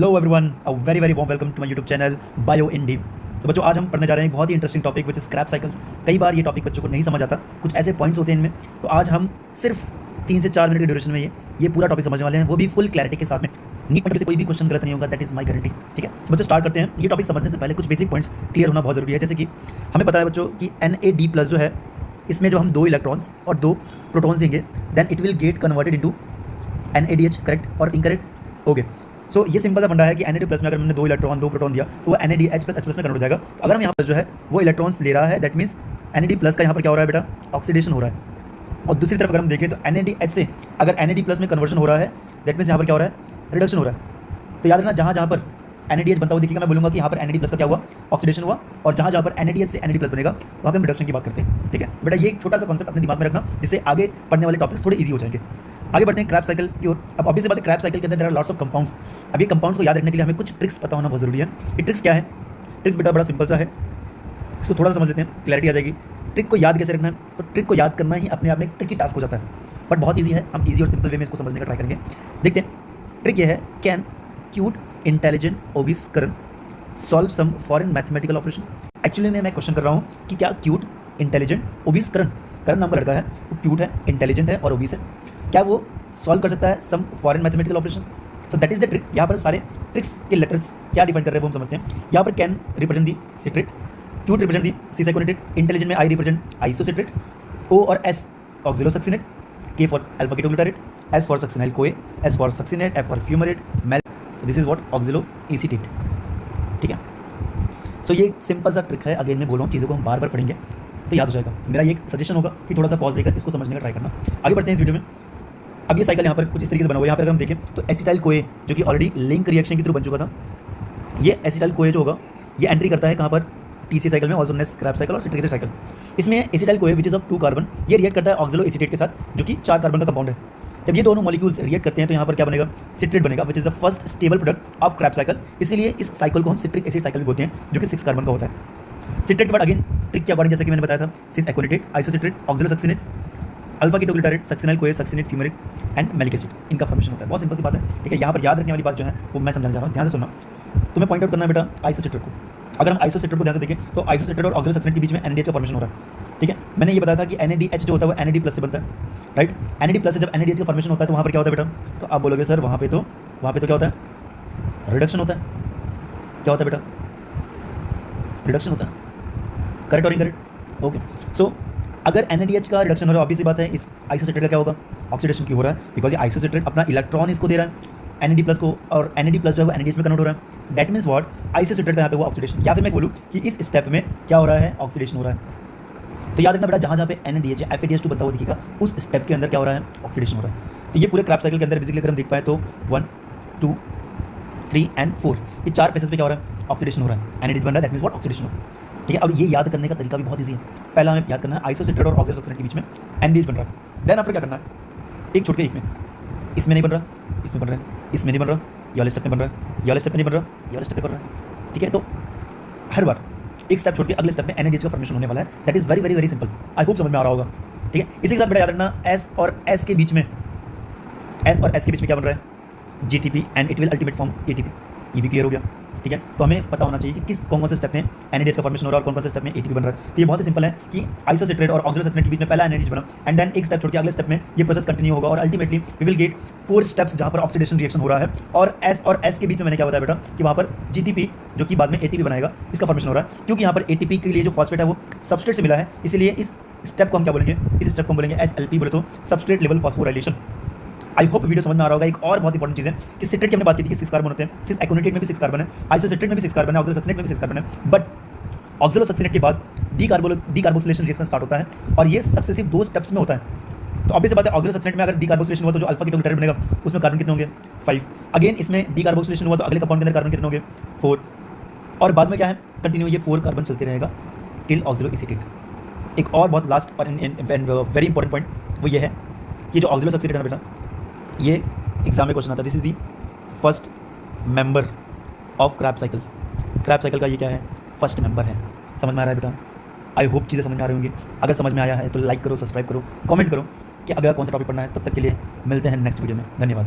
Hello everyone, a very warm welcome to my YouTube channel bio in deep. तो बच्चों, आज हम पढ़ने जा रहे हैं एक बहुत ही interesting topic which is Krebs cycle. कई बार ये टॉपिक बच्चों को नहीं समझ आता, कुछ ऐसे पॉइंट्स होते हैं इनमें, तो आज हम सिर्फ 3 से 4 मिनट की ड्यूरेशन में ये पूरा टॉपिक समझने वाले हैं, वो भी फुल क्लैरिटी के साथ में। नीट पॉइंट से कोई भी क्वेश्चन गलत नहीं होगा, दैट इज माई गारंटी। ठीक है, तो बच्चों स्टार्ट करते हैं। ये टॉपिक समझने से पहले कुछ बेसिक पॉइंट्स क्लियर होना बहुत जरूरी है। जैसे कि हमें पता है बच्चों कि NAD+ जो है, इसमें जब हम 2 इलेक्ट्रॉन्स और 2 प्रोटॉन्स देंगे, then it will get converted into NADH। Correct और इनकरेक्ट? ओके, सो ये सिंपल सा फंडा है कि NAD+ में अगर हमने 2 इलेक्ट्रॉन 2 प्रोटॉन दिया तो वो NADH+ H+ में कन्वर्ट हो जाएगा। तो अगर हम यहाँ पर जो है वो इलेक्ट्रॉन्स ले रहा है, दैट मीन्स NAD+ का यहाँ पर क्या हो रहा है बेटा, ऑक्सीडेशन हो रहा है। और दूसरी तरफ अगर हम देखें तो NADH से अगर NAD+ में कन्वर्जन हो रहा है, दैट मीन्स यहाँ पर क्या हो रहा है, रिडक्शन हो रहा है। तो याद रखना, जहाँ पर NADH बनता हुआ दिखेगा, मैं बोलूँगा कि यहाँ पर NAD+ का क्या हुआ, ऑक्सीडेशन हुआ, और जहाँ पर NADH से NAD+ बनेगा वहाँ पर हम रिडक्शन की बात करते हैं। ठीक है बेटा, ये एक छोटा सा कॉन्सेप्ट अपने दिमाग में रखना, जिससे आगे पढ़ने वाले टॉपिक्स थोड़े ईजी हो जाएंगे। आगे बढ़ते हैं क्रैप साइकिल की ओर। अब ऑब्वियस बात है, क्रैप साइकिल के अंदर there are lots of compounds. अब ये कंपाउंड्स को याद रखने के लिए हमें कुछ ट्रिक्स पता होना बहुत जरूरी है। ये ट्रिक्स क्या है? ट्रिक्स बेटा बड़ा सिंपल सा है, इसको थोड़ा सा समझ लेते हैं, क्लैरिटी आ जाएगी। ट्रिक को याद कैसे रखना है? तो ट्रिक को याद करना ही अपने आप में एक ट्रिकी टास्क हो जाता है, बट बहुत ईजी है। हम ईजी और सिंपल वे में इसको समझने का ट्राई करेंगे। देखते हैं, ट्रिक ये है, can cute intelligent obese Karan solve some foreign mathematical operation. Actually मैं क्वेश्चन कर रहा हूँ कि क्या क्यूट इंटेलिजेंट ओबीस करण नाम का लड़का है, वो क्यूट है, इंटेलिजेंट है और ओबीस है, क्या वो सॉल्व कर सकता है some foreign mathematical operations? So that is the trick. यहाँ पर सारे ट्रिक्स के लेटर्स क्या डिफाइन कर रहे हैं वो हम समझते हैं। यहाँ पर can represent the citrate, cute represent the cis aconitate, intelligent में आई रिप्रेजेंट आइसोसिट्रेट, O और S oxalosuccinate, K for alpha ketoglutarate, S for succinyl CoA, S for succinate, F for fumarate, malate. So this is what oxaloacetate. ठीक है, सो ये simple सा trick है। Again मैं बोल रहा हूँ, चीज़ों को हम बार बार पढ़ेंगे तो याद हो जाएगा। मेरा ये सजेशन होगा कि थोड़ा सा पॉज देकर इसको समझने का ट्राई करना। आगे बढ़ते हैं इस वीडियो में। अब ये साइकिल यहाँ पर कुछ इस तरीके से बना हुआ है। यहाँ पर अगर हम देखें तो एसिटाइल कोए जो कि ऑलरेडी लिंक रिएक्शन के थ्रू बन चुका था, ये एसिटाइल कोए जो होगा ये एंट्री करता है कहाँ पर, TC साइकिल में, also known as Krebs cycle और सिट्रिक एसिड साइकिल। इसमें acetyl CoA which is of 2 carbon, ये रिएक्ट करता है ऑक्सिलो एसीटेट के साथ, जो कि 4 कार्बन का कंपाउंड है। जब ये दोनों मॉलिक्यूल्स रिएक्ट करते हैं तो यहाँ पर क्या बनेगा, सिट्रेट बनेगा, which is the first stable product of Krebs cycle. इसीलिए इस साइकिल को हम सिट्रिक एसिड साइकिल भी बोलते हैं, जो कि 6 कार्बन का होता है। सिट्रेट के बाद अगेन ट्रिक के अकॉर्डिंग, जैसे कि मैंने बताया था, सिस एक्वानेटेट, आइसोसिट्रेट, ऑक्सिलोसक्सिनेट, अल्फा कीटोग्लूटारेट, सक्सिनाइल कोए, succinate, fumaric and malic acid, इनका फॉर्मेशन होता है। बहुत सिंपल सी बात है। ठीक है, यहाँ पर याद रखने वाली बात जो है वो मैं समझाना चाह रहा हूँ, ध्यान से सुनना। तुम्हें पॉइंट आउट करना है बेटा आइसोसिट्रेट को। अगर हम आइसोसिट्रेट को ध्यान से देखें तो आइसोसिट्रेट और ऑक्सिलोसक्सिनेट के बीच में NADH का फॉर्मेशन हो रहा है। ठीक है, मैंने ये बताया था कि NADH जो होता है वो NAD+ से बनता है, राइट। NAD+ से जब NADH का फॉर्मेशन होता है तो वहाँ पर क्या होता है बेटा, तो आप बोलोगे सर वहाँ पे तो क्या होता है, रिडक्शन होता है। क्या होता है बेटा, रिडक्शन होता है। करेक्ट और इनकरेक्ट? ओके, सो अगर NADH का रिडक्शन हो रहा है, ऑब्वियस सी बात है इस आइसोसिट्रेट का क्या होगा, ऑक्सीडेशन की हो रहा है, बिकॉज ये आइसोसिट्रेट अपना इलेक्ट्रॉन इसको दे रहा है NAD+ को, और NAD+ जो है वो NADH में कन्वर्ट हो रहा है। दैट मीन्स व्हाट, आइसोसिट्रेट का यहाँ पे वो ऑक्सीडेशन, या फिर मैं बोलूँ कि इस स्टेप में क्या हो रहा है, ऑक्सीडेशन हो रहा है। तो याद रखना बेटा, जहाँ पे NADH या FADH2 बनता हुआ दिखेगा, उस स्टेप के अंदर क्या हो रहा है, ऑक्सीडेशन हो रहा है। तो ये पूरे क्रैप साइकिल के अंदर बेसिकली अगर हम देख पाए तो 1, 2, 3 एंड 4, ये 4 प्लेसेस पे क्या हो रहा है, ऑक्सीडेशन हो रहा है, NADH बन रहा है, दैट मीन्स व्हाट, ऑक्सीडेशन हो रहा है। ठीक है, अब ये याद करने का तरीका भी बहुत ईजी है। पहला हमें याद करना है आइसोसिट्रेट और ऑक्सिलोसक्सिनेट के बीच में NADH बन रहा है। देन आफ्टर क्या करना है, एक छोड़ के एक में, इसमें नहीं बन रहा, इसमें बन रहा है, इसमें नहीं बन रहा, ये वाले स्टेप में बन रहा है, ये वाले स्टेप में नहीं बन रहा, ये वाले स्टेप में बन रहा है। ठीक है, तो हर बार एक स्टेप छोड़ के अगले स्टेप में NADH का फॉर्मेशन होने वाला है। That is very simple. I hope समझ में आ रहा होगा। ठीक है, इसी के साथ बेटा याद रखना, S और S के बीच में क्या बन रहा है, GTP and it will ultimate form ATP। ये भी क्लियर हो गया। ठीक है, तो हमें पता होना चाहिए कि कौन से स्टेप में NADH का फॉर्मेशन हो रहा है और कौन से स्टेप में ATP बन रहा है। तो ये बहुत ही सिंपल है कि आइसोसिट्रेट और ऑक्सिलोसक्सिनेट के बीच में पहला NADH बना, एंड देन एक स्टेप छोड़ के अगले स्टेप में ये प्रोसेस कंटिन्यू होगा, और ultimately we will get 4 steps जहाँ पर ऑक्सीडेशन रिएक्शन हो रहा है। और S के बीच में मैंने क्या बताया बेटा कि वहाँ पर GTP जो कि बाद में ATP बनाएगा, इसका फॉर्मेशन हो रहा है, क्योंकि यहाँ पर ATP के लिए जो फॉस्फेट है वो सबस्ट्रेट से मिला है, इसलिए इस स्टेप को हम क्या बोलेंगे, इस स्टेप को हम बोलेंगे SLP, बोले तो substrate level phosphorylation. I hope video समझ में आ रहा होगा। एक और बहुत इंपॉर्टेंट चीज़ है कि सिट्रेट की हमने बात की थी कि 6 कार्बन होते हैं, सिस एक्वानेटेट में भी 6 कार्बन है, आइसोसिट्रेट में भी 6 कार्बन है, ऑक्सिलोसक्सिनेट में भी 6 कार्बन है, बट ऑक्सिलोसक्सिनेट के बाद डीकार्बोक्सिलेशन रिएक्शन स्टार्ट होता है, और ये सक्सेसिव 2 स्टेप्स में होता है। तो ऑब्वियस बात है, ऑक्सिलोसक्सिनेट में अगर डीकार्बोक्सिलेशन हुआ तो जो अल्फा कीटोग्लूटारेट बनेगा उसमें कार्बन कितने होंगे, 5। अगेन इसमें डीकार्बोक्सिलेशन हुआ तो अगले कंपाउंड के अंदर कार्बन कितने होंगे, 4। और बाद में क्या है, कंटिन्यू ये 4 कार्बन चलते रहेगा टिल ऑक्सिलो एसीटेट। एक और बहुत लास्ट और वेरी इंपॉर्टेंट पॉइंट वो ये है कि जो ऑक्सिलोसक्सिनेट है ना बेटा, ये एग्जाम में क्वेश्चन आता है, this is the first member of Krebs cycle. Krebs cycle का ये क्या है, फर्स्ट मेंबर है। समझ में आ रहा है बेटा? आई होप चीज़ें समझ में आ रही होंगी। अगर समझ में आया है तो लाइक करो, सब्सक्राइब करो, कमेंट करो कि अगर कौन सा टॉपिक पढ़ना है। तब तक के लिए मिलते हैं नेक्स्ट वीडियो में। धन्यवाद।